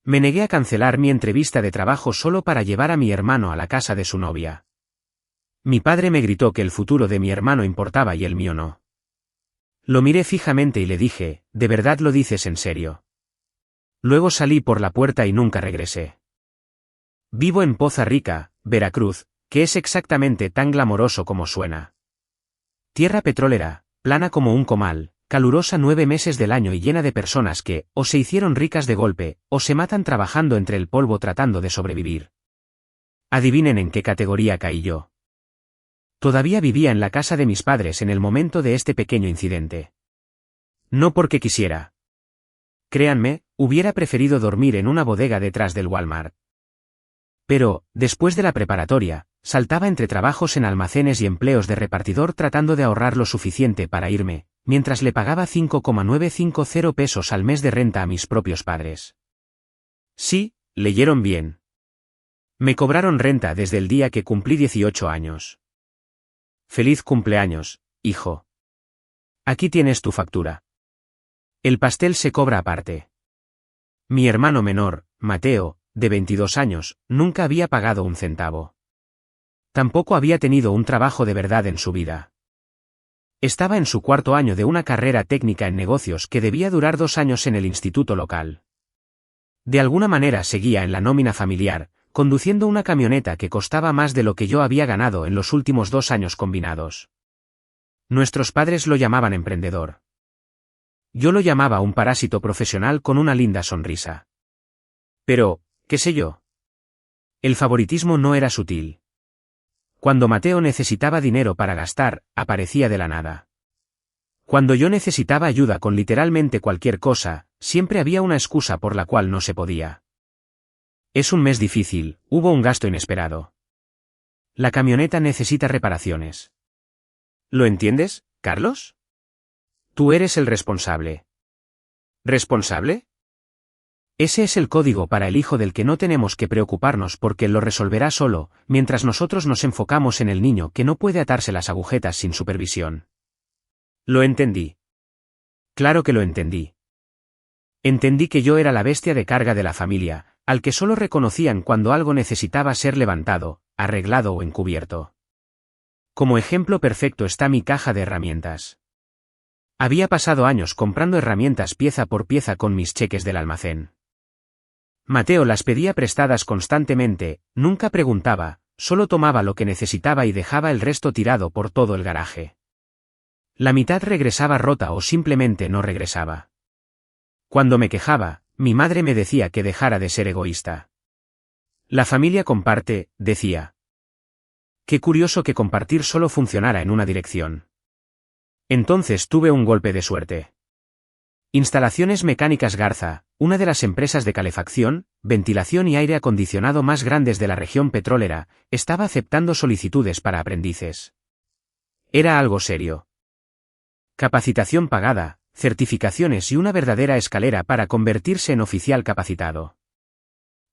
Me negué a cancelar mi entrevista de trabajo solo para llevar a mi hermano a la casa de su novia. Mi padre me gritó que el futuro de mi hermano importaba y el mío no. Lo miré fijamente y le dije, ¿de verdad lo dices en serio? Luego salí por la puerta y nunca regresé. Vivo en Poza Rica, Veracruz, que es exactamente tan glamoroso como suena. Tierra petrolera, plana como un comal, calurosa 9 meses del año y llena de personas que, o se hicieron ricas de golpe, o se matan trabajando entre el polvo tratando de sobrevivir. Adivinen en qué categoría caí yo. Todavía vivía en la casa de mis padres en el momento de este pequeño incidente. No porque quisiera. Créanme, hubiera preferido dormir en una bodega detrás del Walmart. Pero, después de la preparatoria, saltaba entre trabajos en almacenes y empleos de repartidor tratando de ahorrar lo suficiente para irme, mientras le pagaba 5,950 pesos al mes de renta a mis propios padres. Sí, leyeron bien. Me cobraron renta desde el día que cumplí 18 años. Feliz cumpleaños, hijo. Aquí tienes tu factura. El pastel se cobra aparte. Mi hermano menor, Mateo, de 22 años, nunca había pagado un centavo. Tampoco había tenido un trabajo de verdad en su vida. Estaba en su 4º año de una carrera técnica en negocios que debía durar 2 años en el instituto local. De alguna manera seguía en la nómina familiar, conduciendo una camioneta que costaba más de lo que yo había ganado en los últimos 2 años combinados. Nuestros padres lo llamaban emprendedor. Yo lo llamaba un parásito profesional con una linda sonrisa. Pero, ¿qué sé yo? El favoritismo no era sutil. Cuando Mateo necesitaba dinero para gastar, aparecía de la nada. Cuando yo necesitaba ayuda con literalmente cualquier cosa, siempre había una excusa por la cual no se podía. Es un mes difícil, hubo un gasto inesperado. La camioneta necesita reparaciones. ¿Lo entiendes, Carlos? Tú eres el responsable. ¿Responsable? Ese es el código para el hijo del que no tenemos que preocuparnos porque él lo resolverá solo, mientras nosotros nos enfocamos en el niño que no puede atarse las agujetas sin supervisión. Lo entendí. Claro que lo entendí. Entendí que yo era la bestia de carga de la familia, al que solo reconocían cuando algo necesitaba ser levantado, arreglado o encubierto. Como ejemplo perfecto está mi caja de herramientas. Había pasado años comprando herramientas pieza por pieza con mis cheques del almacén. Mateo las pedía prestadas constantemente, nunca preguntaba, solo tomaba lo que necesitaba y dejaba el resto tirado por todo el garaje. La mitad regresaba rota o simplemente no regresaba. Cuando me quejaba, mi madre me decía que dejara de ser egoísta. La familia comparte, decía. Qué curioso que compartir solo funcionara en una dirección. Entonces tuve un golpe de suerte. Instalaciones Mecánicas Garza, una de las empresas de calefacción, ventilación y aire acondicionado más grandes de la región petrolera, estaba aceptando solicitudes para aprendices. Era algo serio. Capacitación pagada, certificaciones y una verdadera escalera para convertirse en oficial capacitado.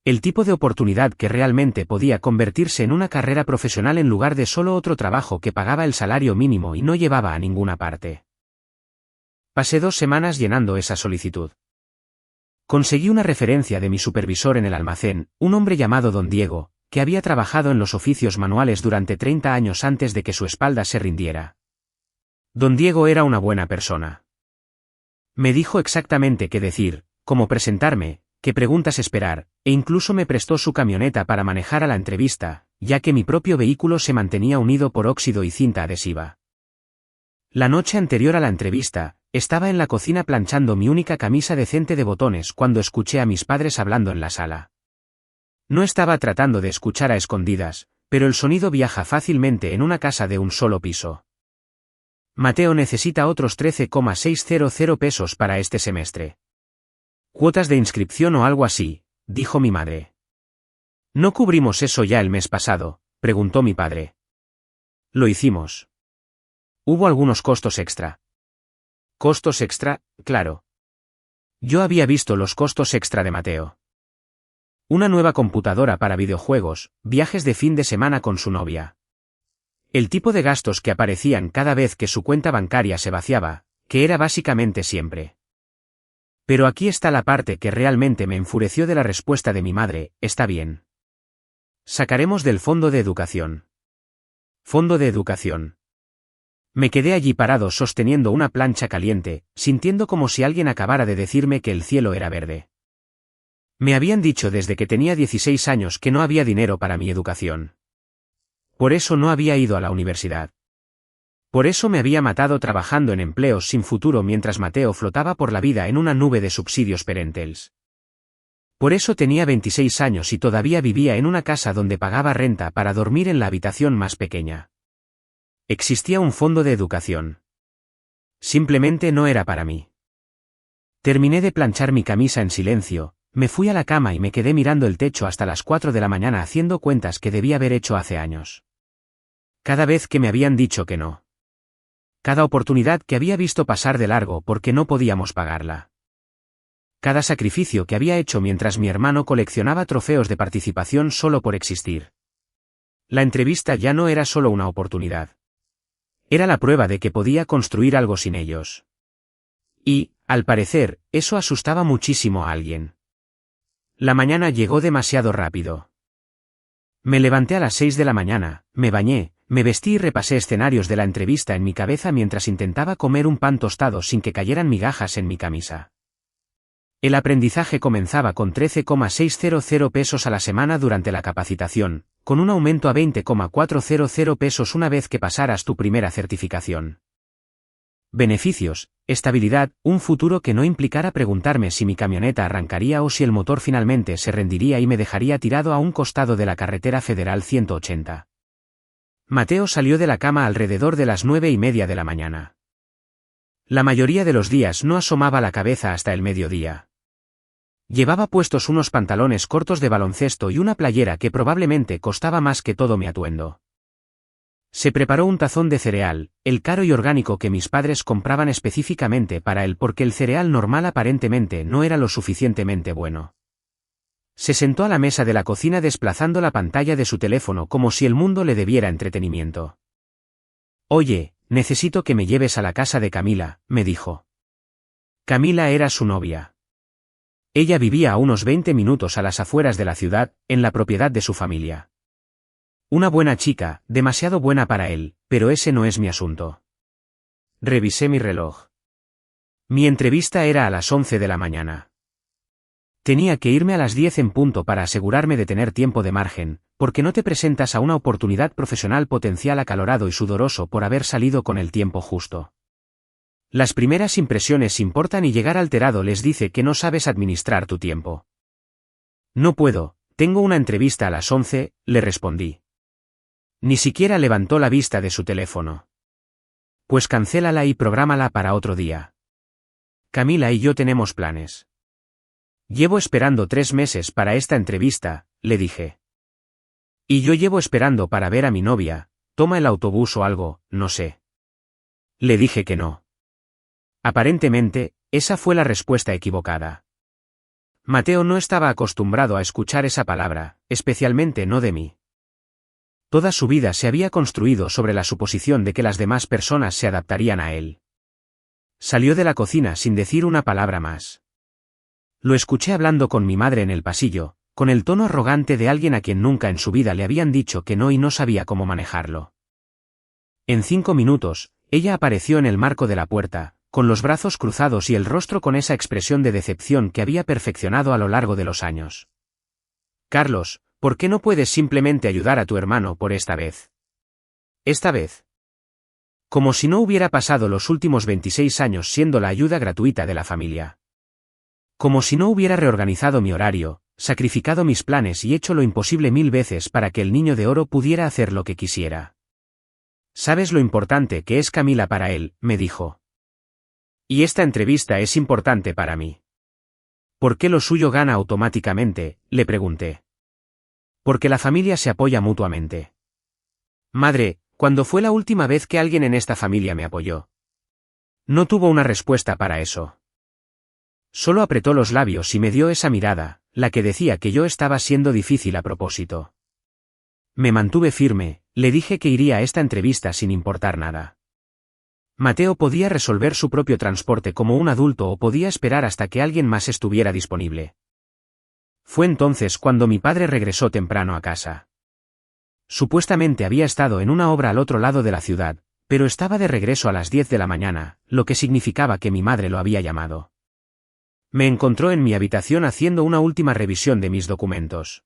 El tipo de oportunidad que realmente podía convertirse en una carrera profesional en lugar de solo otro trabajo que pagaba el salario mínimo y no llevaba a ninguna parte. Pasé 2 semanas llenando esa solicitud. Conseguí una referencia de mi supervisor en el almacén, un hombre llamado Don Diego, que había trabajado en los oficios manuales durante 30 años antes de que su espalda se rindiera. Don Diego era una buena persona. Me dijo exactamente qué decir, cómo presentarme, qué preguntas esperar, e incluso me prestó su camioneta para manejar a la entrevista, ya que mi propio vehículo se mantenía unido por óxido y cinta adhesiva. La noche anterior a la entrevista, estaba en la cocina planchando mi única camisa decente de botones cuando escuché a mis padres hablando en la sala. No estaba tratando de escuchar a escondidas, pero el sonido viaja fácilmente en una casa de un solo piso. Mateo necesita otros 13,600 pesos para este semestre. Cuotas de inscripción o algo así, dijo mi madre. ¿No cubrimos eso ya el mes pasado?, preguntó mi padre. Lo hicimos. Hubo algunos costos extra. ¿Costos extra? Claro. Yo había visto los costos extra de Mateo. Una nueva computadora para videojuegos, viajes de fin de semana con su novia. El tipo de gastos que aparecían cada vez que su cuenta bancaria se vaciaba, que era básicamente siempre. Pero aquí está la parte que realmente me enfureció de la respuesta de mi madre: está bien. Sacaremos del fondo de educación. Fondo de educación. Me quedé allí parado sosteniendo una plancha caliente, sintiendo como si alguien acabara de decirme que el cielo era verde. Me habían dicho desde que tenía 16 años que no había dinero para mi educación. Por eso no había ido a la universidad. Por eso me había matado trabajando en empleos sin futuro mientras Mateo flotaba por la vida en una nube de subsidios parentales. Por eso tenía 26 años y todavía vivía en una casa donde pagaba renta para dormir en la habitación más pequeña. Existía un fondo de educación. Simplemente no era para mí. Terminé de planchar mi camisa en silencio, me fui a la cama y me quedé mirando el techo hasta las 4 de la mañana haciendo cuentas que debía haber hecho hace años. Cada vez que me habían dicho que no. Cada oportunidad que había visto pasar de largo porque no podíamos pagarla. Cada sacrificio que había hecho mientras mi hermano coleccionaba trofeos de participación solo por existir. La entrevista ya no era solo una oportunidad. Era la prueba de que podía construir algo sin ellos. Y, al parecer, eso asustaba muchísimo a alguien. La mañana llegó demasiado rápido. Me levanté a las 6 de la mañana, me bañé, me vestí y repasé escenarios de la entrevista en mi cabeza mientras intentaba comer un pan tostado sin que cayeran migajas en mi camisa. El aprendizaje comenzaba con 13,600 pesos a la semana durante la capacitación, con un aumento a 20,400 pesos una vez que pasaras tu primera certificación. Beneficios: estabilidad, un futuro que no implicara preguntarme si mi camioneta arrancaría o si el motor finalmente se rendiría y me dejaría tirado a un costado de la carretera federal 180. Mateo salió de la cama alrededor de las 9:30 de la mañana. La mayoría de los días no asomaba la cabeza hasta el mediodía. Llevaba puestos unos pantalones cortos de baloncesto y una playera que probablemente costaba más que todo mi atuendo. Se preparó un tazón de cereal, el caro y orgánico que mis padres compraban específicamente para él porque el cereal normal aparentemente no era lo suficientemente bueno. Se sentó a la mesa de la cocina desplazando la pantalla de su teléfono como si el mundo le debiera entretenimiento. «Oye, necesito que me lleves a la casa de Camila», me dijo. Camila era su novia. Ella vivía a unos 20 minutos a las afueras de la ciudad, en la propiedad de su familia. Una buena chica, demasiado buena para él, pero ese no es mi asunto. Revisé mi reloj. Mi entrevista era a las 11 de la mañana. Tenía que irme a las 10 en punto para asegurarme de tener tiempo de margen, porque no te presentas a una oportunidad profesional potencial acalorado y sudoroso por haber salido con el tiempo justo. Las primeras impresiones importan y llegar alterado les dice que no sabes administrar tu tiempo. No puedo, tengo una entrevista a las 11, le respondí. Ni siquiera levantó la vista de su teléfono. Pues cancélala y prográmala para otro día. Camila y yo tenemos planes. Llevo esperando 3 meses para esta entrevista, le dije. Y yo llevo esperando para ver a mi novia, toma el autobús o algo, no sé. Le dije que no. Aparentemente, esa fue la respuesta equivocada. Mateo no estaba acostumbrado a escuchar esa palabra, especialmente no de mí. Toda su vida se había construido sobre la suposición de que las demás personas se adaptarían a él. Salió de la cocina sin decir una palabra más. Lo escuché hablando con mi madre en el pasillo, con el tono arrogante de alguien a quien nunca en su vida le habían dicho que no y no sabía cómo manejarlo. En 5 minutos, ella apareció en el marco de la puerta, con los brazos cruzados y el rostro con esa expresión de decepción que había perfeccionado a lo largo de los años. «Carlos, ¿por qué no puedes simplemente ayudar a tu hermano por esta vez?» «¿Esta vez?» Como si no hubiera pasado los últimos 26 años siendo la ayuda gratuita de la familia. Como si no hubiera reorganizado mi horario, sacrificado mis planes y hecho lo imposible 1000 veces para que el niño de oro pudiera hacer lo que quisiera. «¿Sabes lo importante que es Camila para él?», me dijo. «Y esta entrevista es importante para mí». «¿Por qué lo suyo gana automáticamente?», le pregunté. «Porque la familia se apoya mutuamente». «Madre, ¿cuándo fue la última vez que alguien en esta familia me apoyó?» No tuvo una respuesta para eso. Solo apretó los labios y me dio esa mirada, la que decía que yo estaba siendo difícil a propósito. Me mantuve firme, le dije que iría a esta entrevista sin importar nada. Mateo podía resolver su propio transporte como un adulto o podía esperar hasta que alguien más estuviera disponible. Fue entonces cuando mi padre regresó temprano a casa. Supuestamente había estado en una obra al otro lado de la ciudad, pero estaba de regreso a las 10 de la mañana, lo que significaba que mi madre lo había llamado. Me encontró en mi habitación haciendo una última revisión de mis documentos.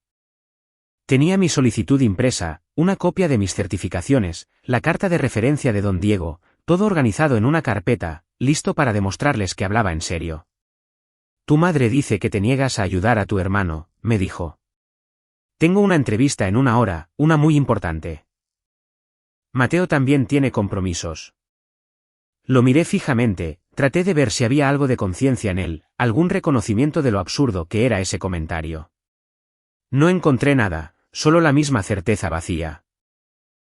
Tenía mi solicitud impresa, una copia de mis certificaciones, la carta de referencia de don Diego, todo organizado en una carpeta, listo para demostrarles que hablaba en serio. Tu madre dice que te niegas a ayudar a tu hermano, me dijo. Tengo una entrevista en 1 hora, una muy importante. Mateo también tiene compromisos. Lo miré fijamente, traté de ver si había algo de conciencia en él, algún reconocimiento de lo absurdo que era ese comentario. No encontré nada, solo la misma certeza vacía.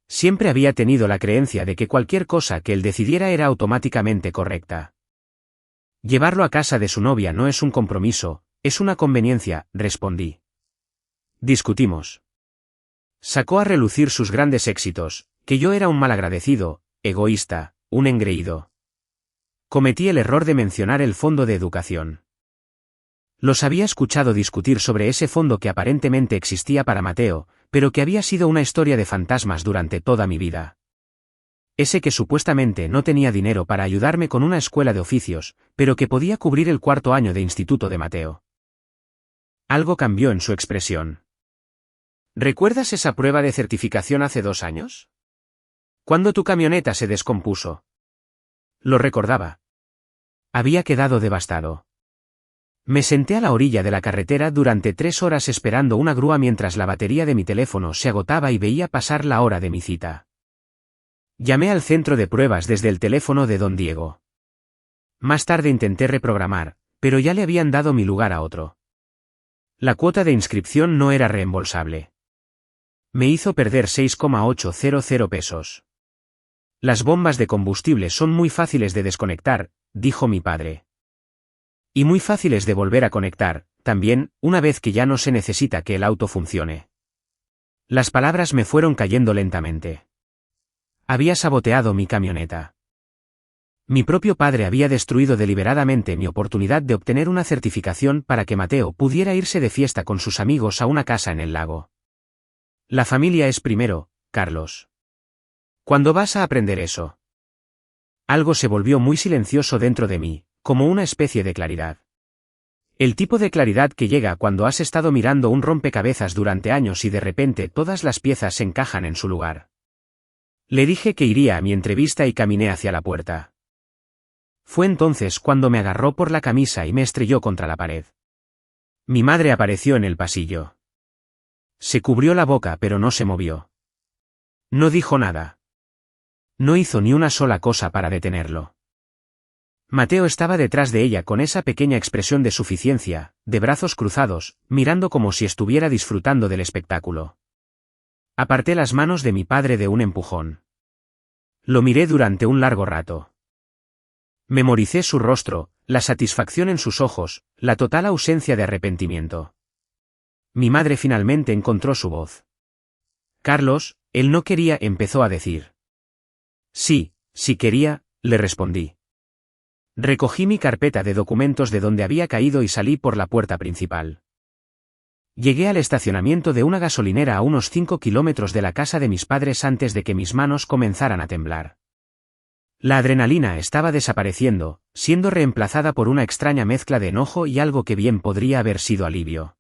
Siempre había tenido la creencia de que cualquier cosa que él decidiera era automáticamente correcta. Llevarlo a casa de su novia no es un compromiso, es una conveniencia, respondí. Discutimos. Sacó a relucir sus grandes éxitos, que yo era un malagradecido, egoísta, un engreído. Cometí el error de mencionar el fondo de educación. Los había escuchado discutir sobre ese fondo que aparentemente existía para Mateo, pero que había sido una historia de fantasmas durante toda mi vida. Ese que supuestamente no tenía dinero para ayudarme con una escuela de oficios, pero que podía cubrir el 4º año de instituto de Mateo. Algo cambió en su expresión. ¿Recuerdas esa prueba de certificación hace 2 años? ¿Cuándo tu camioneta se descompuso? Lo recordaba. Había quedado devastado. Me senté a la orilla de la carretera durante 3 horas esperando una grúa mientras la batería de mi teléfono se agotaba y veía pasar la hora de mi cita. Llamé al centro de pruebas desde el teléfono de don Diego. Más tarde intenté reprogramar, pero ya le habían dado mi lugar a otro. La cuota de inscripción no era reembolsable. Me hizo perder 6,800 pesos. Las bombas de combustible son muy fáciles de desconectar, dijo mi padre. Y muy fáciles de volver a conectar, también, una vez que ya no se necesita que el auto funcione. Las palabras me fueron cayendo lentamente. Había saboteado mi camioneta. Mi propio padre había destruido deliberadamente mi oportunidad de obtener una certificación para que Mateo pudiera irse de fiesta con sus amigos a una casa en el lago. La familia es primero, Carlos. ¿Cuándo vas a aprender eso? Algo se volvió muy silencioso dentro de mí, como una especie de claridad. El tipo de claridad que llega cuando has estado mirando un rompecabezas durante años y de repente todas las piezas se encajan en su lugar. Le dije que iría a mi entrevista y caminé hacia la puerta. Fue entonces cuando me agarró por la camisa y me estrelló contra la pared. Mi madre apareció en el pasillo. Se cubrió la boca pero no se movió. No dijo nada. No hizo ni una sola cosa para detenerlo. Mateo estaba detrás de ella con esa pequeña expresión de suficiencia, de brazos cruzados, mirando como si estuviera disfrutando del espectáculo. Aparté las manos de mi padre de un empujón. Lo miré durante un largo rato. Memoricé su rostro, la satisfacción en sus ojos, la total ausencia de arrepentimiento. Mi madre finalmente encontró su voz. Carlos, él no quería, empezó a decir. Sí, sí quería, le respondí. Recogí mi carpeta de documentos de donde había caído y salí por la puerta principal. Llegué al estacionamiento de una gasolinera a unos 5 kilómetros de la casa de mis padres antes de que mis manos comenzaran a temblar. La adrenalina estaba desapareciendo, siendo reemplazada por una extraña mezcla de enojo y algo que bien podría haber sido alivio.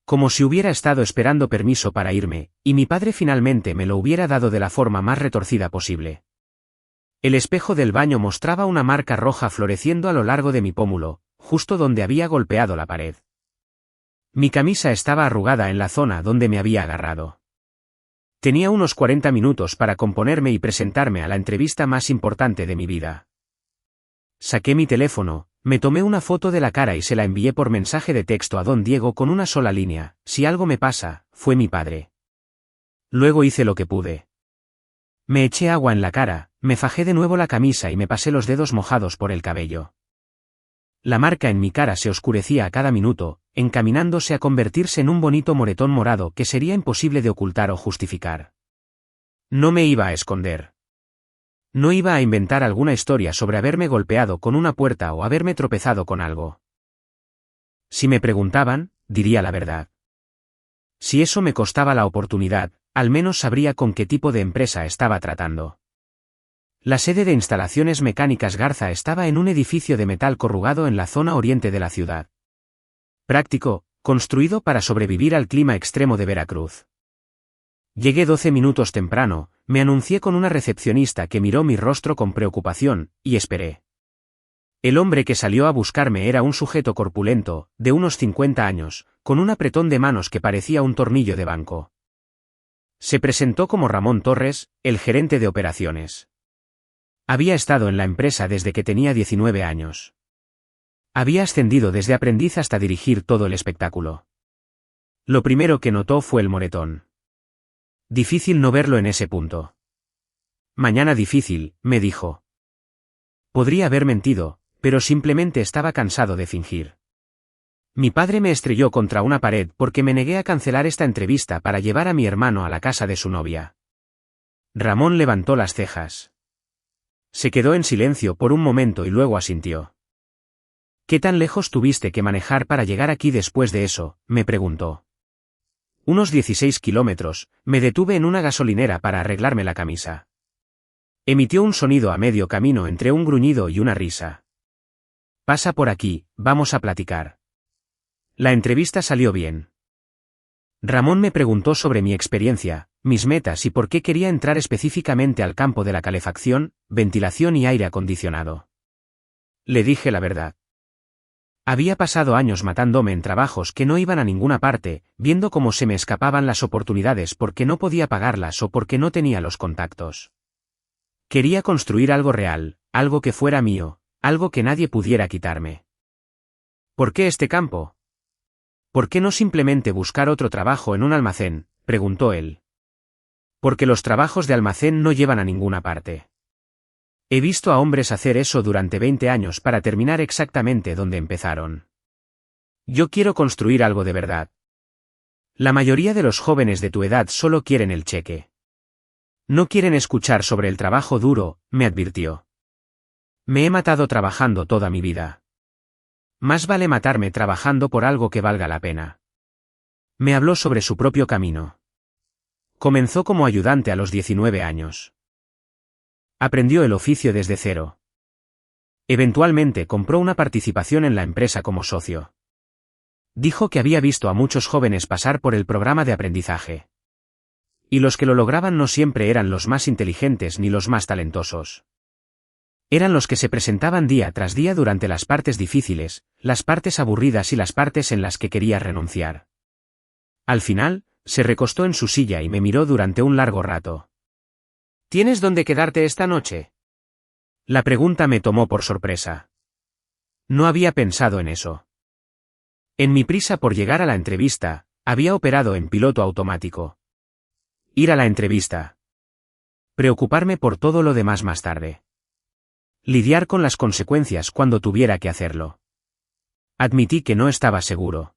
Como si hubiera estado esperando permiso para irme, y mi padre finalmente me lo hubiera dado de la forma más retorcida posible. El espejo del baño mostraba una marca roja floreciendo a lo largo de mi pómulo, justo donde había golpeado la pared. Mi camisa estaba arrugada en la zona donde me había agarrado. Tenía unos 40 minutos para componerme y presentarme a la entrevista más importante de mi vida. Saqué mi teléfono, me tomé una foto de la cara y se la envié por mensaje de texto a don Diego con una sola línea: si algo me pasa, fue mi padre. Luego hice lo que pude. Me eché agua en la cara, me fajé de nuevo la camisa y me pasé los dedos mojados por el cabello. La marca en mi cara se oscurecía a cada minuto, encaminándose a convertirse en un bonito moretón morado que sería imposible de ocultar o justificar. No me iba a esconder. No iba a inventar alguna historia sobre haberme golpeado con una puerta o haberme tropezado con algo. Si me preguntaban, diría la verdad. Si eso me costaba la oportunidad, al menos sabría con qué tipo de empresa estaba tratando. La sede de instalaciones mecánicas Garza estaba en un edificio de metal corrugado en la zona oriente de la ciudad. Práctico, construido para sobrevivir al clima extremo de Veracruz. Llegué 12 minutos temprano, me anuncié con una recepcionista que miró mi rostro con preocupación, y esperé. El hombre que salió a buscarme era un sujeto corpulento, de unos 50 años, con un apretón de manos que parecía un tornillo de banco. Se presentó como Ramón Torres, el gerente de operaciones. Había estado en la empresa desde que tenía 19 años. Había ascendido desde aprendiz hasta dirigir todo el espectáculo. Lo primero que notó fue el moretón. Difícil no verlo en ese punto. Mañana difícil, me dijo. Podría haber mentido, pero simplemente estaba cansado de fingir. Mi padre me estrelló contra una pared porque me negué a cancelar esta entrevista para llevar a mi hermano a la casa de su novia. Ramón levantó las cejas. Se quedó en silencio por un momento y luego asintió. ¿Qué tan lejos tuviste que manejar para llegar aquí después de eso?, me preguntó. Unos 16 kilómetros, me detuve en una gasolinera para arreglarme la camisa. Emitió un sonido a medio camino entre un gruñido y una risa. Pasa por aquí, vamos a platicar. La entrevista salió bien. Ramón me preguntó sobre mi experiencia, mis metas y por qué quería entrar específicamente al campo de la calefacción, ventilación y aire acondicionado. Le dije la verdad. Había pasado años matándome en trabajos que no iban a ninguna parte, viendo cómo se me escapaban las oportunidades porque no podía pagarlas o porque no tenía los contactos. Quería construir algo real, algo que fuera mío, algo que nadie pudiera quitarme. ¿Por qué este campo? ¿Por qué no simplemente buscar otro trabajo en un almacén?, preguntó él. Porque los trabajos de almacén no llevan a ninguna parte. He visto a hombres hacer eso durante 20 años para terminar exactamente donde empezaron. Yo quiero construir algo de verdad. La mayoría de los jóvenes de tu edad solo quieren el cheque. No quieren escuchar sobre el trabajo duro, me advirtió. Me he matado trabajando toda mi vida. Más vale matarme trabajando por algo que valga la pena. Me habló sobre su propio camino. Comenzó como ayudante a los 19 años. Aprendió el oficio desde cero. Eventualmente compró una participación en la empresa como socio. Dijo que había visto a muchos jóvenes pasar por el programa de aprendizaje. Y los que lo lograban no siempre eran los más inteligentes ni los más talentosos. Eran los que se presentaban día tras día durante las partes difíciles, las partes aburridas y las partes en las que quería renunciar. Al final, se recostó en su silla y me miró durante un largo rato. ¿Tienes dónde quedarte esta noche? La pregunta me tomó por sorpresa. No había pensado en eso. En mi prisa por llegar a la entrevista, había operado en piloto automático. Ir a la entrevista. Preocuparme por todo lo demás más tarde. Lidiar con las consecuencias cuando tuviera que hacerlo. Admití que no estaba seguro.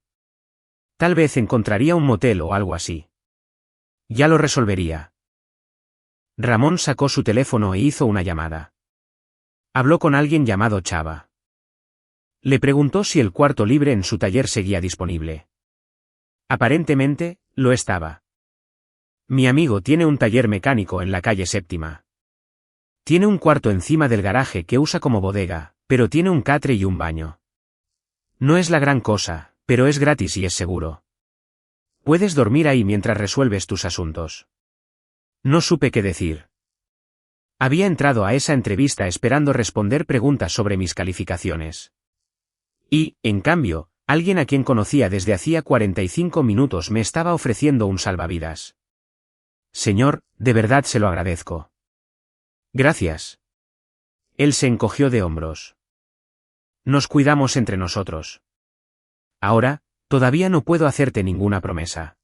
Tal vez encontraría un motel o algo así. Ya lo resolvería. Ramón sacó su teléfono e hizo una llamada. Habló con alguien llamado Chava. Le preguntó si el cuarto libre en su taller seguía disponible. Aparentemente, lo estaba. Mi amigo tiene un taller mecánico en la calle Séptima. Tiene un cuarto encima del garaje que usa como bodega, pero tiene un catre y un baño. No es la gran cosa, pero es gratis y es seguro. Puedes dormir ahí mientras resuelves tus asuntos. No supe qué decir. Había entrado a esa entrevista esperando responder preguntas sobre mis calificaciones. Y, en cambio, alguien a quien conocía desde hacía 45 minutos me estaba ofreciendo un salvavidas. Señor, de verdad se lo agradezco. Gracias. Él se encogió de hombros. Nos cuidamos entre nosotros. Ahora, todavía no puedo hacerte ninguna promesa.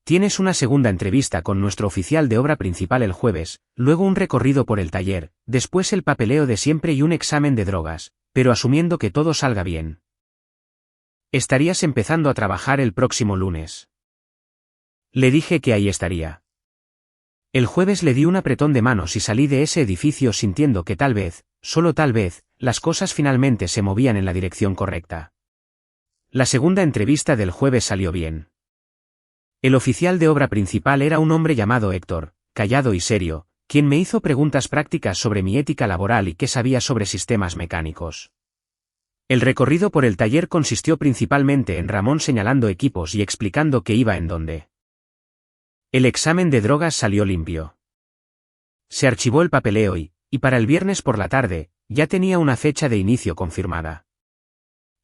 Tienes una segunda entrevista con nuestro oficial de obra principal el jueves, luego un recorrido por el taller, después el papeleo de siempre y un examen de drogas, pero asumiendo que todo salga bien. Estarías empezando a trabajar el próximo lunes. Le dije que ahí estaría. El jueves le di un apretón de manos y salí de ese edificio sintiendo que tal vez, solo tal vez, las cosas finalmente se movían en la dirección correcta. La segunda entrevista del jueves salió bien. El oficial de obra principal era un hombre llamado Héctor, callado y serio, quien me hizo preguntas prácticas sobre mi ética laboral y qué sabía sobre sistemas mecánicos. El recorrido por el taller consistió principalmente en Ramón señalando equipos y explicando qué iba en dónde. El examen de drogas salió limpio. Se archivó el papeleo y para el viernes por la tarde, ya tenía una fecha de inicio confirmada.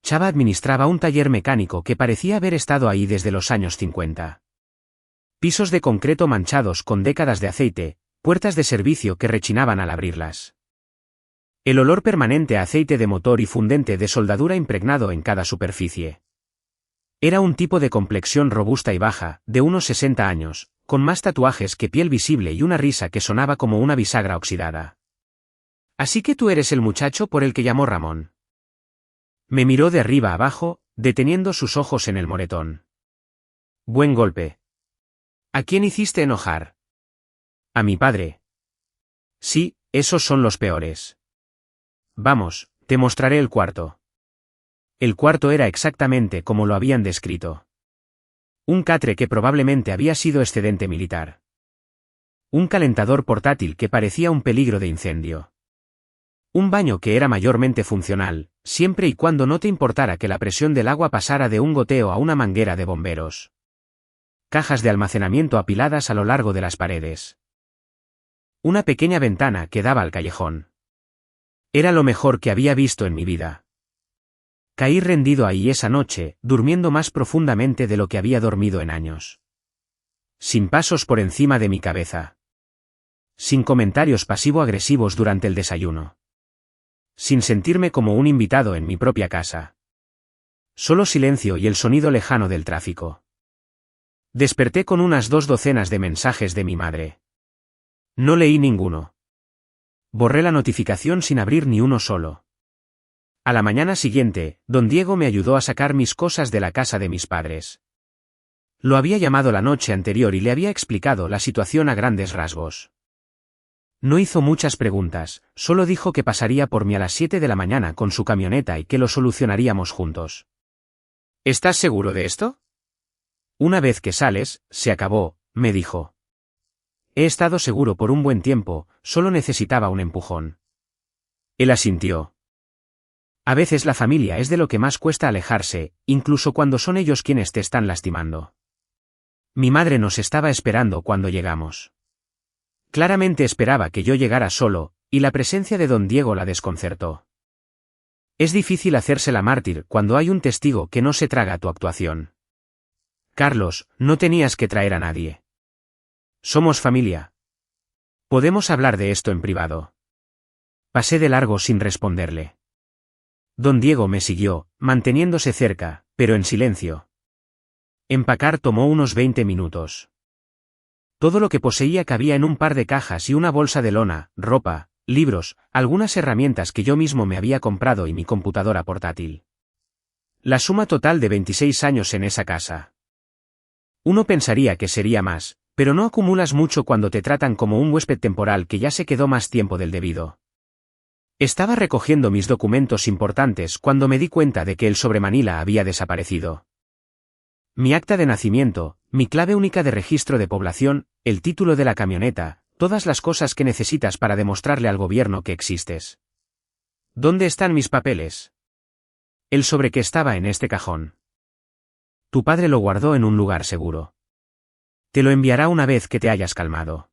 Chava administraba un taller mecánico que parecía haber estado ahí desde los años 50. Pisos de concreto manchados con décadas de aceite, puertas de servicio que rechinaban al abrirlas. El olor permanente a aceite de motor y fundente de soldadura impregnado en cada superficie. Era un tipo de complexión robusta y baja, de unos 60 años, con más tatuajes que piel visible y una risa que sonaba como una bisagra oxidada. «Así que tú eres el muchacho por el que llamó Ramón». Me miró de arriba a abajo, deteniendo sus ojos en el moretón. «Buen golpe». «¿A quién hiciste enojar?» «A mi padre». «Sí, esos son los peores». «Vamos, te mostraré el cuarto». El cuarto era exactamente como lo habían descrito. Un catre que probablemente había sido excedente militar. Un calentador portátil que parecía un peligro de incendio. Un baño que era mayormente funcional, siempre y cuando no te importara que la presión del agua pasara de un goteo a una manguera de bomberos. Cajas de almacenamiento apiladas a lo largo de las paredes. Una pequeña ventana que daba al callejón. Era lo mejor que había visto en mi vida. Caí rendido ahí esa noche, durmiendo más profundamente de lo que había dormido en años. Sin pasos por encima de mi cabeza. Sin comentarios pasivo-agresivos durante el desayuno. Sin sentirme como un invitado en mi propia casa. Solo silencio y el sonido lejano del tráfico. Desperté con unas 2 docenas de mensajes de mi madre. No leí ninguno. Borré la notificación sin abrir ni uno solo. A la mañana siguiente, don Diego me ayudó a sacar mis cosas de la casa de mis padres. Lo había llamado la noche anterior y le había explicado la situación a grandes rasgos. No hizo muchas preguntas, solo dijo que pasaría por mí a las 7 de la mañana con su camioneta y que lo solucionaríamos juntos. ¿Estás seguro de esto? Una vez que sales, se acabó, me dijo. He estado seguro por un buen tiempo, solo necesitaba un empujón. Él asintió. A veces la familia es de lo que más cuesta alejarse, incluso cuando son ellos quienes te están lastimando. Mi madre nos estaba esperando cuando llegamos. Claramente esperaba que yo llegara solo, y la presencia de don Diego la desconcertó. Es difícil hacerse la mártir cuando hay un testigo que no se traga tu actuación. Carlos, no tenías que traer a nadie. Somos familia. Podemos hablar de esto en privado. Pasé de largo sin responderle. Don Diego me siguió, manteniéndose cerca, pero en silencio. Empacar tomó unos 20 minutos. Todo lo que poseía cabía en un par de cajas y una bolsa de lona, ropa, libros, algunas herramientas que yo mismo me había comprado y mi computadora portátil. La suma total de 26 años en esa casa. Uno pensaría que sería más, pero no acumulas mucho cuando te tratan como un huésped temporal que ya se quedó más tiempo del debido. Estaba recogiendo mis documentos importantes cuando me di cuenta de que el sobre Manila había desaparecido. Mi acta de nacimiento, mi clave única de registro de población, el título de la camioneta, todas las cosas que necesitas para demostrarle al gobierno que existes. ¿Dónde están mis papeles? El sobre que estaba en este cajón. Tu padre lo guardó en un lugar seguro. Te lo enviará una vez que te hayas calmado.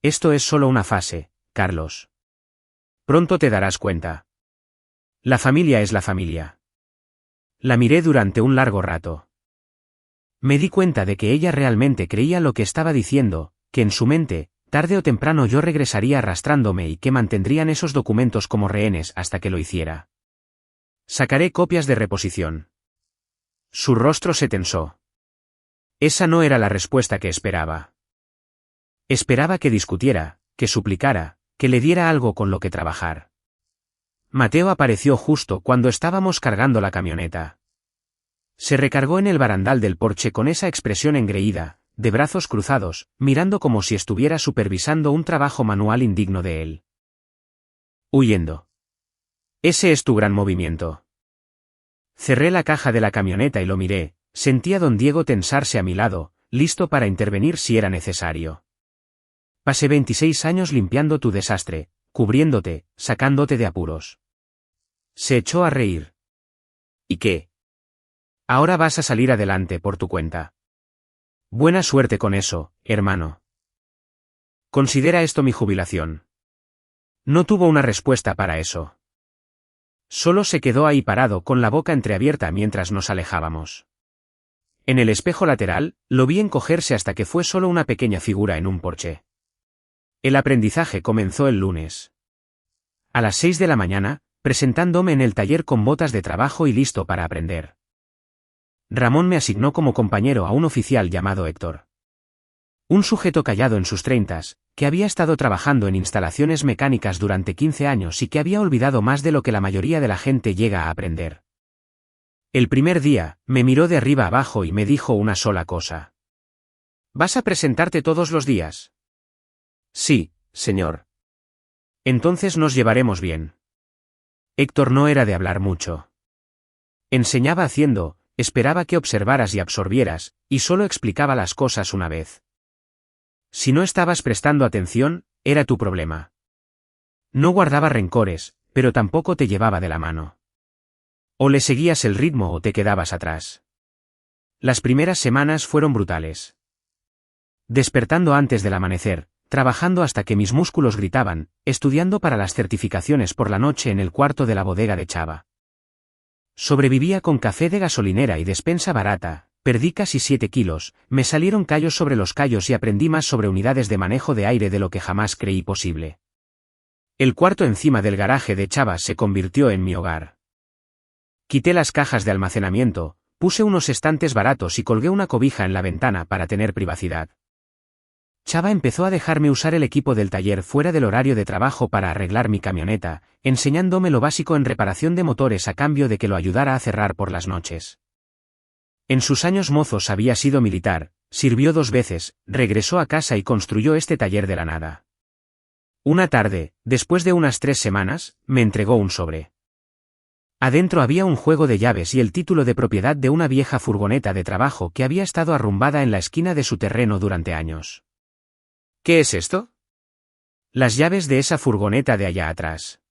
Esto es solo una fase, Carlos. Pronto te darás cuenta. La familia es la familia. La miré durante un largo rato. Me di cuenta de que ella realmente creía lo que estaba diciendo, que en su mente, tarde o temprano yo regresaría arrastrándome y que mantendrían esos documentos como rehenes hasta que lo hiciera. Sacaré copias de reposición. Su rostro se tensó. Esa no era la respuesta que esperaba. Esperaba que discutiera, que suplicara, que le diera algo con lo que trabajar. Mateo apareció justo cuando estábamos cargando la camioneta. Se recargó en el barandal del porche con esa expresión engreída, de brazos cruzados, mirando como si estuviera supervisando un trabajo manual indigno de él. Huyendo. Ese es tu gran movimiento. Cerré la caja de la camioneta y lo miré, sentí a don Diego tensarse a mi lado, listo para intervenir si era necesario. Pasé 26 años limpiando tu desastre, cubriéndote, sacándote de apuros. Se echó a reír. ¿Y qué? Ahora vas a salir adelante por tu cuenta. Buena suerte con eso, hermano. Considera esto mi jubilación. No tuvo una respuesta para eso. Solo se quedó ahí parado con la boca entreabierta mientras nos alejábamos. En el espejo lateral, lo vi encogerse hasta que fue solo una pequeña figura en un porche. El aprendizaje comenzó el lunes. A las 6 de la mañana, presentándome en el taller con botas de trabajo y listo para aprender. Ramón me asignó como compañero a un oficial llamado Héctor. Un sujeto callado en sus 30s, que había estado trabajando en instalaciones mecánicas durante 15 años y que había olvidado más de lo que la mayoría de la gente llega a aprender. El primer día, me miró de arriba abajo y me dijo una sola cosa. ¿Vas a presentarte todos los días? Sí, señor. Entonces nos llevaremos bien. Héctor no era de hablar mucho. Enseñaba haciendo, esperaba que observaras y absorbieras, y solo explicaba las cosas una vez. Si no estabas prestando atención, era tu problema. No guardaba rencores, pero tampoco te llevaba de la mano. O le seguías el ritmo o te quedabas atrás. Las primeras semanas fueron brutales. Despertando antes del amanecer, trabajando hasta que mis músculos gritaban, estudiando para las certificaciones por la noche en el cuarto de la bodega de Chava. Sobrevivía con café de gasolinera y despensa barata, perdí casi 7 kilos, me salieron callos sobre los callos y aprendí más sobre unidades de manejo de aire de lo que jamás creí posible. El cuarto encima del garaje de Chava se convirtió en mi hogar. Quité las cajas de almacenamiento, puse unos estantes baratos y colgué una cobija en la ventana para tener privacidad. Chava empezó a dejarme usar el equipo del taller fuera del horario de trabajo para arreglar mi camioneta, enseñándome lo básico en reparación de motores a cambio de que lo ayudara a cerrar por las noches. En sus años mozos había sido militar, sirvió 2 veces, regresó a casa y construyó este taller de la nada. Una tarde, después de unas 3 semanas, me entregó un sobre. Adentro había un juego de llaves y el título de propiedad de una vieja furgoneta de trabajo que había estado arrumbada en la esquina de su terreno durante años. ¿Qué es esto? Las llaves de esa furgoneta de allá atrás.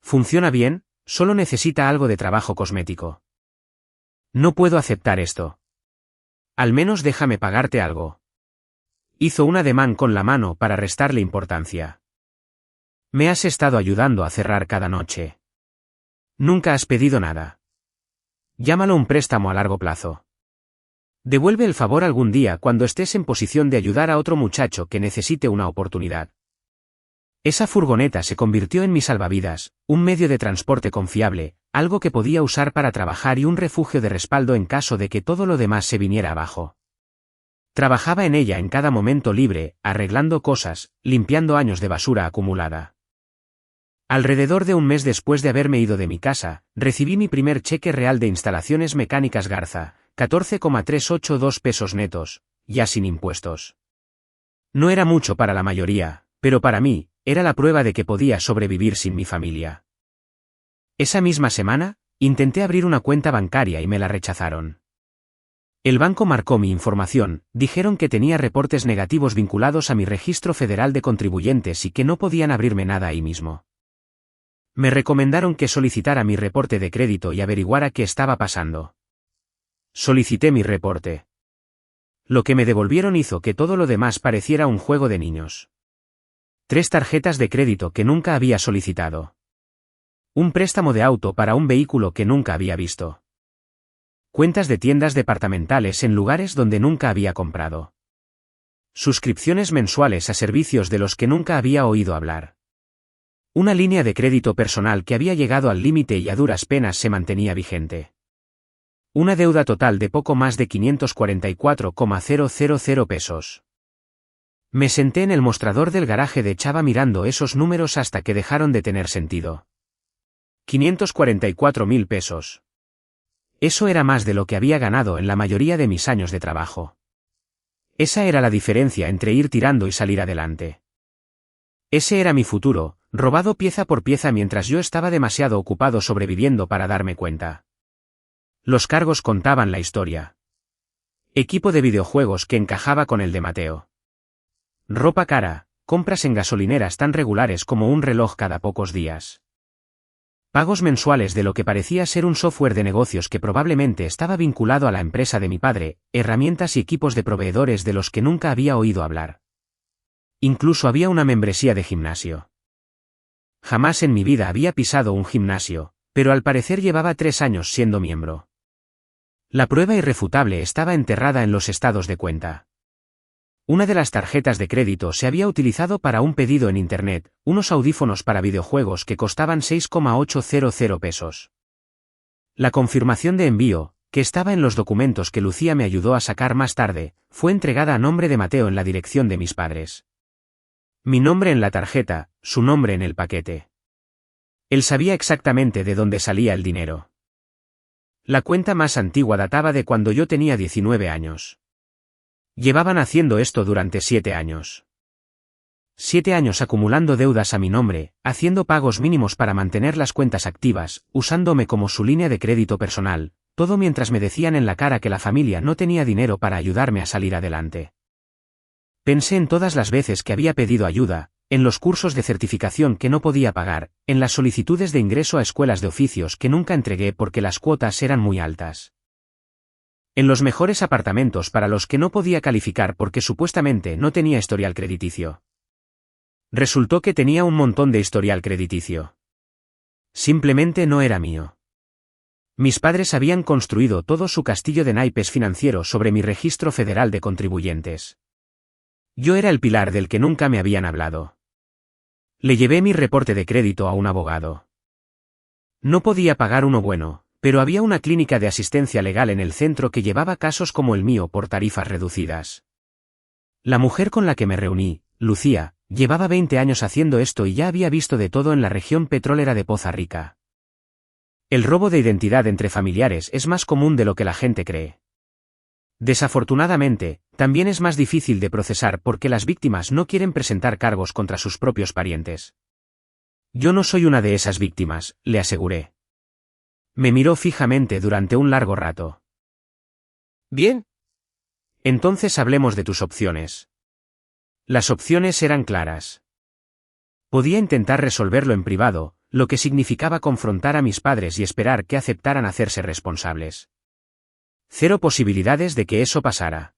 Funciona bien, solo necesita algo de trabajo cosmético. No puedo aceptar esto. Al menos déjame pagarte algo. Hizo un ademán con la mano para restarle importancia. Me has estado ayudando a cerrar cada noche. Nunca has pedido nada. Llámalo un préstamo a largo plazo. Devuelve el favor algún día cuando estés en posición de ayudar a otro muchacho que necesite una oportunidad. Esa furgoneta se convirtió en mi salvavidas, un medio de transporte confiable, algo que podía usar para trabajar y un refugio de respaldo en caso de que todo lo demás se viniera abajo. Trabajaba en ella en cada momento libre, arreglando cosas, limpiando años de basura acumulada. Alrededor de un mes después de haberme ido de mi casa, recibí mi primer cheque real de instalaciones mecánicas Garza, 14,382 pesos netos, ya sin impuestos. No era mucho para la mayoría, pero para mí, era la prueba de que podía sobrevivir sin mi familia. Esa misma semana, intenté abrir una cuenta bancaria y me la rechazaron. El banco marcó mi información, dijeron que tenía reportes negativos vinculados a mi registro federal de contribuyentes y que no podían abrirme nada ahí mismo. Me recomendaron que solicitara mi reporte de crédito y averiguara qué estaba pasando. Solicité mi reporte. Lo que me devolvieron hizo que todo lo demás pareciera un juego de niños. 3 tarjetas de crédito que nunca había solicitado. Un préstamo de auto para un vehículo que nunca había visto. Cuentas de tiendas departamentales en lugares donde nunca había comprado. Suscripciones mensuales a servicios de los que nunca había oído hablar. Una línea de crédito personal que había llegado al límite y a duras penas se mantenía vigente. Una deuda total de poco más de 544,000 pesos. Me senté en el mostrador del garaje de Chava mirando esos números hasta que dejaron de tener sentido. 544.000 pesos. Eso era más de lo que había ganado en la mayoría de mis años de trabajo. Esa era la diferencia entre ir tirando y salir adelante. Ese era mi futuro, robado pieza por pieza mientras yo estaba demasiado ocupado sobreviviendo para darme cuenta. Los cargos contaban la historia. Equipo de videojuegos que encajaba con el de Mateo. Ropa cara, compras en gasolineras tan regulares como un reloj cada pocos días. Pagos mensuales de lo que parecía ser un software de negocios que probablemente estaba vinculado a la empresa de mi padre, herramientas y equipos de proveedores de los que nunca había oído hablar. Incluso había una membresía de gimnasio. Jamás en mi vida había pisado un gimnasio, pero al parecer llevaba 3 años siendo miembro. La prueba irrefutable estaba enterrada en los estados de cuenta. Una de las tarjetas de crédito se había utilizado para un pedido en Internet, unos audífonos para videojuegos que costaban 6,800 pesos. La confirmación de envío, que estaba en los documentos que Lucía me ayudó a sacar más tarde, fue entregada a nombre de Mateo en la dirección de mis padres. Mi nombre en la tarjeta, su nombre en el paquete. Él sabía exactamente de dónde salía el dinero. La cuenta más antigua databa de cuando yo tenía 19 años. Llevaban haciendo esto durante 7 años. 7 años acumulando deudas a mi nombre, haciendo pagos mínimos para mantener las cuentas activas, usándome como su línea de crédito personal, todo mientras me decían en la cara que la familia no tenía dinero para ayudarme a salir adelante. Pensé en todas las veces que había pedido ayuda, en los cursos de certificación que no podía pagar, en las solicitudes de ingreso a escuelas de oficios que nunca entregué porque las cuotas eran muy altas. En los mejores apartamentos para los que no podía calificar porque supuestamente no tenía historial crediticio. Resultó que tenía un montón de historial crediticio. Simplemente no era mío. Mis padres habían construido todo su castillo de naipes financiero sobre mi registro federal de contribuyentes. Yo era el pilar del que nunca me habían hablado. Le llevé mi reporte de crédito a un abogado. No podía pagar uno bueno, pero había una clínica de asistencia legal en el centro que llevaba casos como el mío por tarifas reducidas. La mujer con la que me reuní, Lucía, llevaba 20 años haciendo esto y ya había visto de todo en la región petrolera de Poza Rica. El robo de identidad entre familiares es más común de lo que la gente cree. Desafortunadamente, también es más difícil de procesar porque las víctimas no quieren presentar cargos contra sus propios parientes. Yo no soy una de esas víctimas, le aseguré. Me miró fijamente durante un largo rato. Bien. Entonces hablemos de tus opciones. Las opciones eran claras. Podía intentar resolverlo en privado, lo que significaba confrontar a mis padres y esperar que aceptaran hacerse responsables. 0 posibilidades de que eso pasara.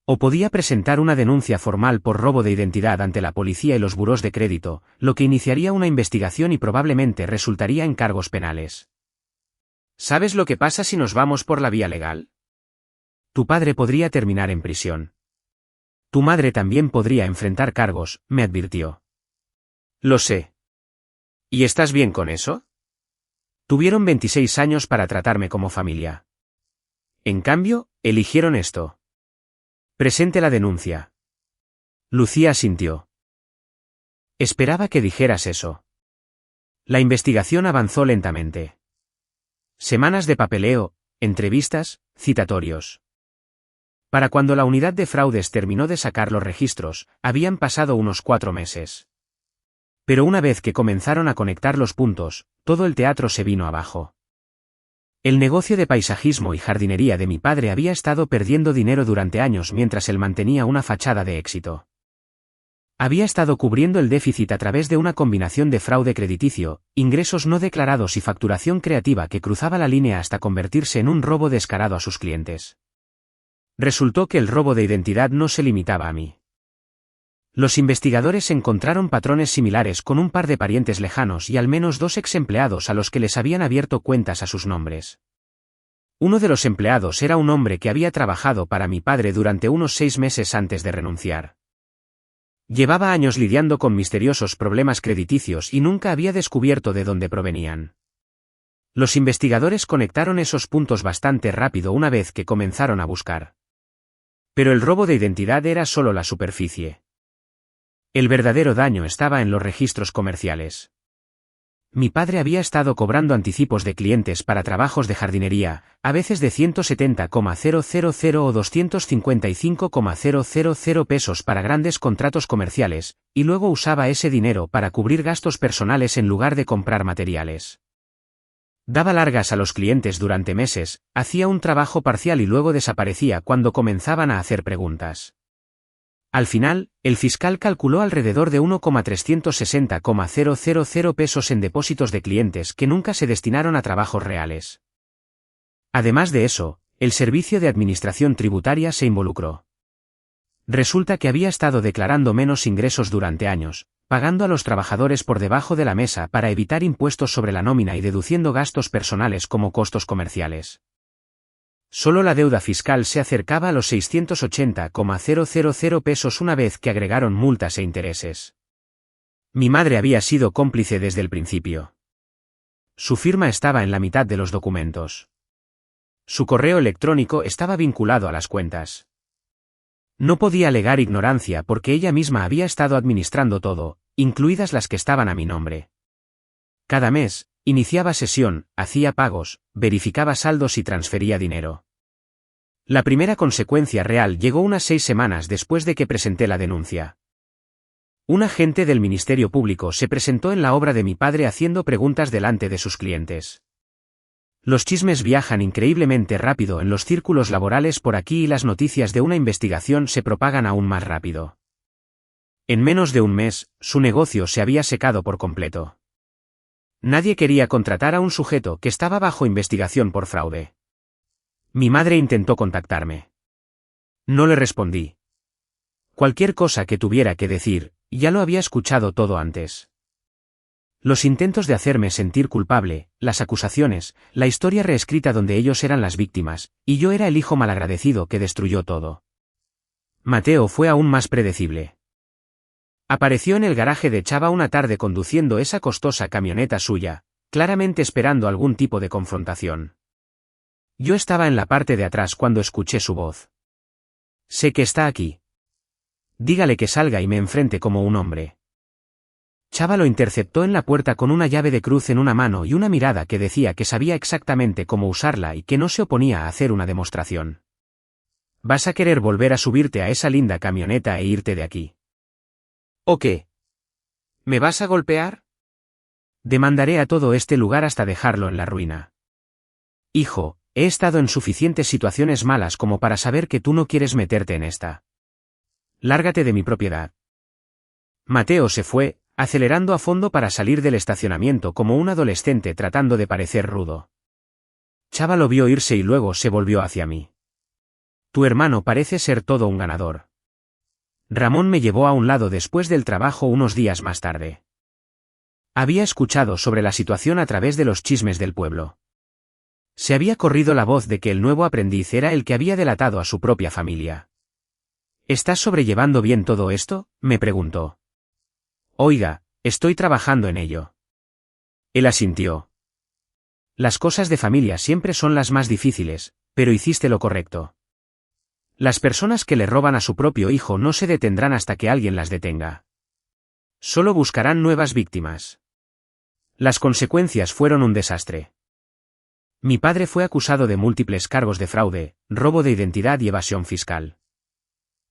O podía presentar una denuncia formal por robo de identidad ante la policía y los burós de crédito, lo que iniciaría una investigación y probablemente resultaría en cargos penales. ¿Sabes lo que pasa si nos vamos por la vía legal? Tu padre podría terminar en prisión. Tu madre también podría enfrentar cargos, me advirtió. Lo sé. ¿Y estás bien con eso? Tuvieron 26 años para tratarme como familia. En cambio, eligieron esto. Presente la denuncia. Lucía asintió. Esperaba que dijeras eso. La investigación avanzó lentamente. Semanas de papeleo, entrevistas, citatorios. Para cuando la unidad de fraudes terminó de sacar los registros, habían pasado unos 4 meses. Pero una vez que comenzaron a conectar los puntos, todo el teatro se vino abajo. El negocio de paisajismo y jardinería de mi padre había estado perdiendo dinero durante años mientras él mantenía una fachada de éxito. Había estado cubriendo el déficit a través de una combinación de fraude crediticio, ingresos no declarados y facturación creativa que cruzaba la línea hasta convertirse en un robo descarado a sus clientes. Resultó que el robo de identidad no se limitaba a mí. Los investigadores encontraron patrones similares con un par de parientes lejanos y al menos 2 ex empleados a los que les habían abierto cuentas a sus nombres. Uno de los empleados era un hombre que había trabajado para mi padre durante unos 6 meses antes de renunciar. Llevaba años lidiando con misteriosos problemas crediticios y nunca había descubierto de dónde provenían. Los investigadores conectaron esos puntos bastante rápido una vez que comenzaron a buscar. Pero el robo de identidad era solo la superficie. El verdadero daño estaba en los registros comerciales. Mi padre había estado cobrando anticipos de clientes para trabajos de jardinería, a veces de 170,000 o 255,000 pesos para grandes contratos comerciales, y luego usaba ese dinero para cubrir gastos personales en lugar de comprar materiales. Daba largas a los clientes durante meses, hacía un trabajo parcial y luego desaparecía cuando comenzaban a hacer preguntas. Al final, el fiscal calculó alrededor de 1,360,000 pesos en depósitos de clientes que nunca se destinaron a trabajos reales. Además de eso, el Servicio de Administración Tributaria se involucró. Resulta que había estado declarando menos ingresos durante años, pagando a los trabajadores por debajo de la mesa para evitar impuestos sobre la nómina y deduciendo gastos personales como costos comerciales. Solo la deuda fiscal se acercaba a los 680,000 pesos una vez que agregaron multas e intereses. Mi madre había sido cómplice desde el principio. Su firma estaba en la mitad de los documentos. Su correo electrónico estaba vinculado a las cuentas. No podía alegar ignorancia porque ella misma había estado administrando todo, incluidas las que estaban a mi nombre. Cada mes, iniciaba sesión, hacía pagos, verificaba saldos y transfería dinero. La primera consecuencia real llegó unas 6 semanas después de que presenté la denuncia. Un agente del Ministerio Público se presentó en la obra de mi padre haciendo preguntas delante de sus clientes. Los chismes viajan increíblemente rápido en los círculos laborales por aquí y las noticias de una investigación se propagan aún más rápido. En menos de un mes, su negocio se había secado por completo. Nadie quería contratar a un sujeto que estaba bajo investigación por fraude. Mi madre intentó contactarme. No le respondí. Cualquier cosa que tuviera que decir, ya lo había escuchado todo antes. Los intentos de hacerme sentir culpable, las acusaciones, la historia reescrita donde ellos eran las víctimas, y yo era el hijo malagradecido que destruyó todo. Mateo fue aún más predecible. Apareció en el garaje de Chava una tarde conduciendo esa costosa camioneta suya, claramente esperando algún tipo de confrontación. Yo estaba en la parte de atrás cuando escuché su voz. Sé que está aquí. Dígale que salga y me enfrente como un hombre. Chava lo interceptó en la puerta con una llave de cruz en una mano y una mirada que decía que sabía exactamente cómo usarla y que no se oponía a hacer una demostración. ¿Vas a querer volver a subirte a esa linda camioneta e irte de aquí? ¿O qué? ¿Me vas a golpear? Demandaré a todo este lugar hasta dejarlo en la ruina. Hijo, he estado en suficientes situaciones malas como para saber que tú no quieres meterte en esta. Lárgate de mi propiedad. Mateo se fue, acelerando a fondo para salir del estacionamiento como un adolescente tratando de parecer rudo. Chava lo vio irse y luego se volvió hacia mí. Tu hermano parece ser todo un ganador. Ramón me llevó a un lado después del trabajo unos días más tarde. Había escuchado sobre la situación a través de los chismes del pueblo. Se había corrido la voz de que el nuevo aprendiz era el que había delatado a su propia familia. ¿Estás sobrellevando bien todo esto?, me preguntó. Oiga, estoy trabajando en ello. Él asintió. Las cosas de familia siempre son las más difíciles, pero hiciste lo correcto. Las personas que le roban a su propio hijo no se detendrán hasta que alguien las detenga. Solo buscarán nuevas víctimas. Las consecuencias fueron un desastre. Mi padre fue acusado de múltiples cargos de fraude, robo de identidad y evasión fiscal.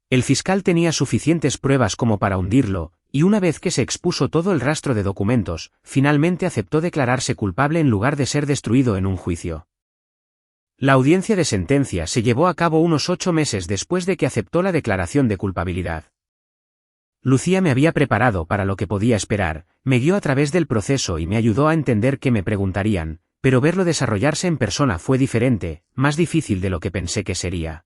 El fiscal tenía suficientes pruebas como para hundirlo, y una vez que se expuso todo el rastro de documentos, finalmente aceptó declararse culpable en lugar de ser destruido en un juicio. La audiencia de sentencia se llevó a cabo unos 8 meses después de que aceptó la declaración de culpabilidad. Lucía me había preparado para lo que podía esperar, me guió a través del proceso y me ayudó a entender qué me preguntarían, pero verlo desarrollarse en persona fue diferente, más difícil de lo que pensé que sería.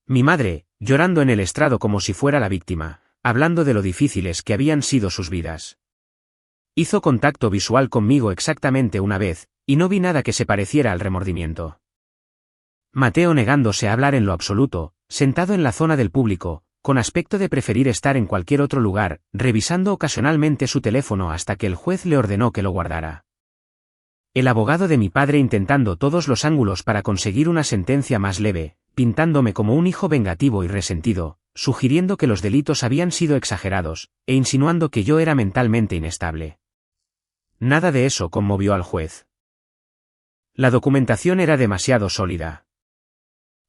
Mi madre, llorando en el estrado como si fuera la víctima, hablando de lo difíciles que habían sido sus vidas. Hizo contacto visual conmigo exactamente una vez, y no vi nada que se pareciera al remordimiento. Mateo negándose a hablar en lo absoluto, sentado en la zona del público, con aspecto de preferir estar en cualquier otro lugar, revisando ocasionalmente su teléfono hasta que el juez le ordenó que lo guardara. El abogado de mi padre intentando todos los ángulos para conseguir una sentencia más leve, pintándome como un hijo vengativo y resentido, sugiriendo que los delitos habían sido exagerados, e insinuando que yo era mentalmente inestable. Nada de eso conmovió al juez. La documentación era demasiado sólida.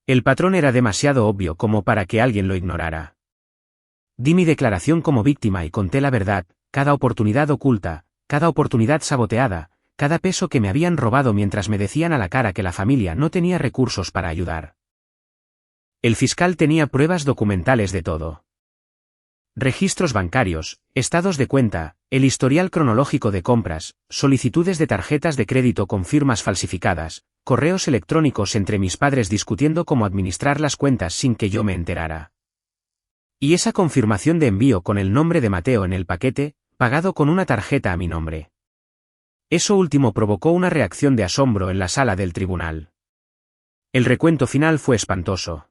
El patrón era demasiado obvio como para que alguien lo ignorara. Di mi declaración como víctima y conté la verdad, cada oportunidad oculta, cada oportunidad saboteada, cada peso que me habían robado mientras me decían a la cara que la familia no tenía recursos para ayudar. El fiscal tenía pruebas documentales de todo. Registros bancarios, estados de cuenta, el historial cronológico de compras, solicitudes de tarjetas de crédito con firmas falsificadas, correos electrónicos entre mis padres discutiendo cómo administrar las cuentas sin que yo me enterara. Y esa confirmación de envío con el nombre de Mateo en el paquete, pagado con una tarjeta a mi nombre. Eso último provocó una reacción de asombro en la sala del tribunal. El recuento final fue espantoso.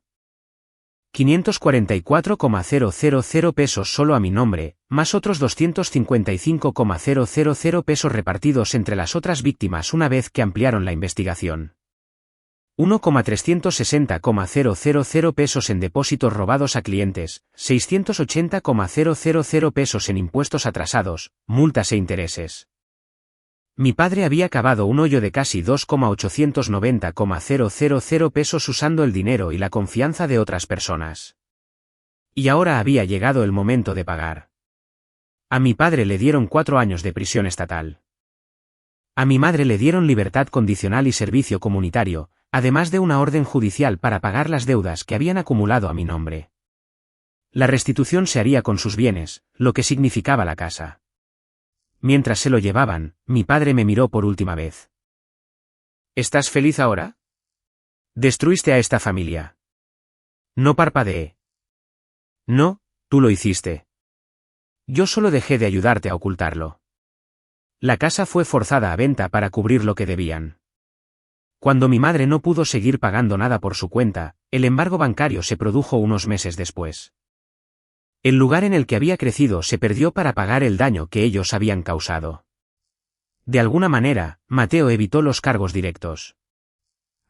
544,000 pesos solo a mi nombre, más otros 255,000 pesos repartidos entre las otras víctimas una vez que ampliaron la investigación. 1,360,000 pesos en depósitos robados a clientes, 680,000 pesos en impuestos atrasados, multas e intereses. Mi padre había cavado un hoyo de casi 2,890,000 pesos usando el dinero y la confianza de otras personas. Y ahora había llegado el momento de pagar. A mi padre le dieron 4 años de prisión estatal. A mi madre le dieron libertad condicional y servicio comunitario, además de una orden judicial para pagar las deudas que habían acumulado a mi nombre. La restitución se haría con sus bienes, lo que significaba la casa. Mientras se lo llevaban, mi padre me miró por última vez. ¿Estás feliz ahora? Destruiste a esta familia. No parpadeé. No, tú lo hiciste. Yo solo dejé de ayudarte a ocultarlo. La casa fue forzada a venta para cubrir lo que debían. Cuando mi madre no pudo seguir pagando nada por su cuenta, el embargo bancario se produjo unos meses después. El lugar en el que había crecido se perdió para pagar el daño que ellos habían causado. De alguna manera, Mateo evitó los cargos directos.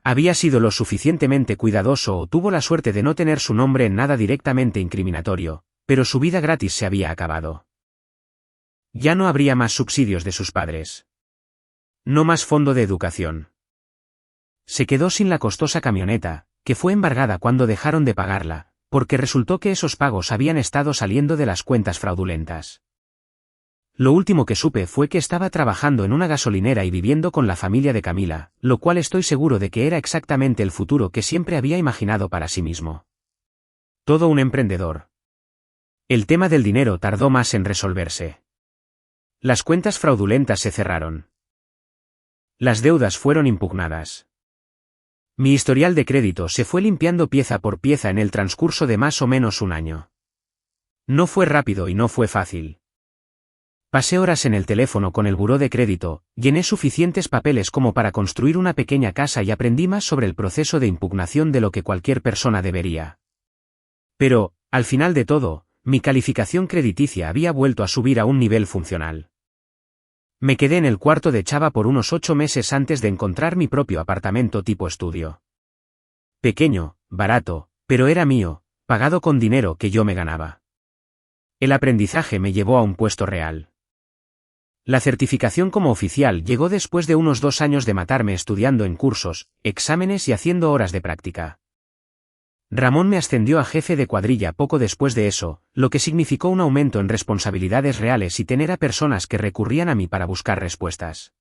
Había sido lo suficientemente cuidadoso o tuvo la suerte de no tener su nombre en nada directamente incriminatorio, pero su vida gratis se había acabado. Ya no habría más subsidios de sus padres. No más fondo de educación. Se quedó sin la costosa camioneta, que fue embargada cuando dejaron de pagarla, porque resultó que esos pagos habían estado saliendo de las cuentas fraudulentas. Lo último que supe fue que estaba trabajando en una gasolinera y viviendo con la familia de Camila, lo cual estoy seguro de que era exactamente el futuro que siempre había imaginado para sí mismo. Todo un emprendedor. El tema del dinero tardó más en resolverse. Las cuentas fraudulentas se cerraron. Las deudas fueron impugnadas. Mi historial de crédito se fue limpiando pieza por pieza en el transcurso de más o menos un año. No fue rápido y no fue fácil. Pasé horas en el teléfono con el buró de crédito, llené suficientes papeles como para construir una pequeña casa y aprendí más sobre el proceso de impugnación de lo que cualquier persona debería. Pero, al final de todo, mi calificación crediticia había vuelto a subir a un nivel funcional. Me quedé en el cuarto de Chava por unos 8 meses antes de encontrar mi propio apartamento tipo estudio. Pequeño, barato, pero era mío, pagado con dinero que yo me ganaba. El aprendizaje me llevó a un puesto real. La certificación como oficial llegó después de unos 2 años de matarme estudiando en cursos, exámenes y haciendo horas de práctica. Ramón me ascendió a jefe de cuadrilla poco después de eso, lo que significó un aumento en responsabilidades reales y tener a personas que recurrían a mí para buscar respuestas.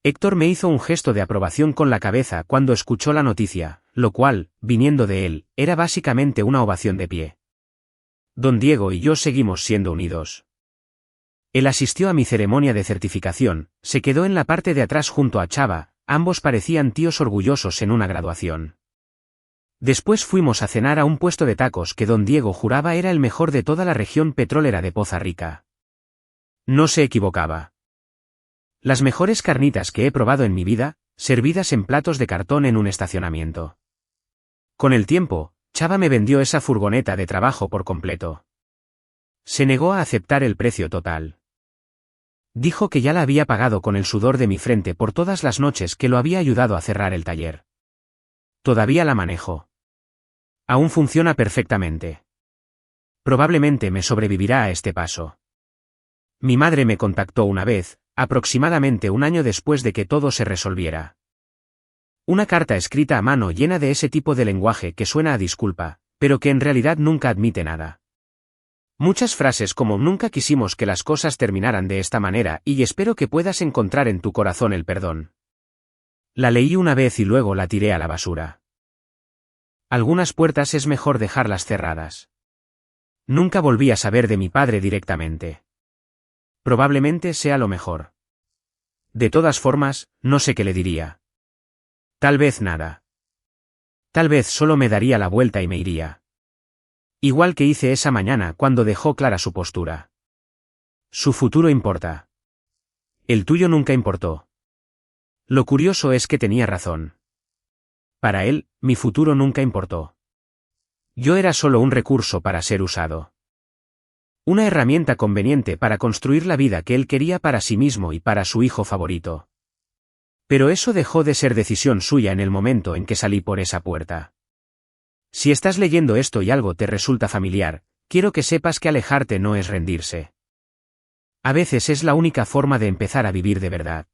Héctor me hizo un gesto de aprobación con la cabeza cuando escuchó la noticia, lo cual, viniendo de él, era básicamente una ovación de pie. Don Diego y yo seguimos siendo unidos. Él asistió a mi ceremonia de certificación, se quedó en la parte de atrás junto a Chava, ambos parecían tíos orgullosos en una graduación. Después fuimos a cenar a un puesto de tacos que don Diego juraba era el mejor de toda la región petrolera de Poza Rica. No se equivocaba. Las mejores carnitas que he probado en mi vida, servidas en platos de cartón en un estacionamiento. Con el tiempo, Chava me vendió esa furgoneta de trabajo por completo. Se negó a aceptar el precio total. Dijo que ya la había pagado con el sudor de mi frente por todas las noches que lo había ayudado a cerrar el taller. Todavía la manejo. Aún funciona perfectamente. Probablemente me sobrevivirá a este paso. Mi madre me contactó una vez, aproximadamente un año después de que todo se resolviera. Una carta escrita a mano llena de ese tipo de lenguaje que suena a disculpa, pero que en realidad nunca admite nada. Muchas frases como nunca quisimos que las cosas terminaran de esta manera y espero que puedas encontrar en tu corazón el perdón. La leí una vez y luego la tiré a la basura. Algunas puertas es mejor dejarlas cerradas. Nunca volví a saber de mi padre directamente. Probablemente sea lo mejor. De todas formas, no sé qué le diría. Tal vez nada. Tal vez solo me daría la vuelta y me iría. Igual que hice esa mañana cuando dejó clara su postura. Su futuro importa. El tuyo nunca importó. Lo curioso es que tenía razón. Para él, mi futuro nunca importó. Yo era solo un recurso para ser usado. Una herramienta conveniente para construir la vida que él quería para sí mismo y para su hijo favorito. Pero eso dejó de ser decisión suya en el momento en que salí por esa puerta. Si estás leyendo esto y algo te resulta familiar, quiero que sepas que alejarte no es rendirse. A veces es la única forma de empezar a vivir de verdad.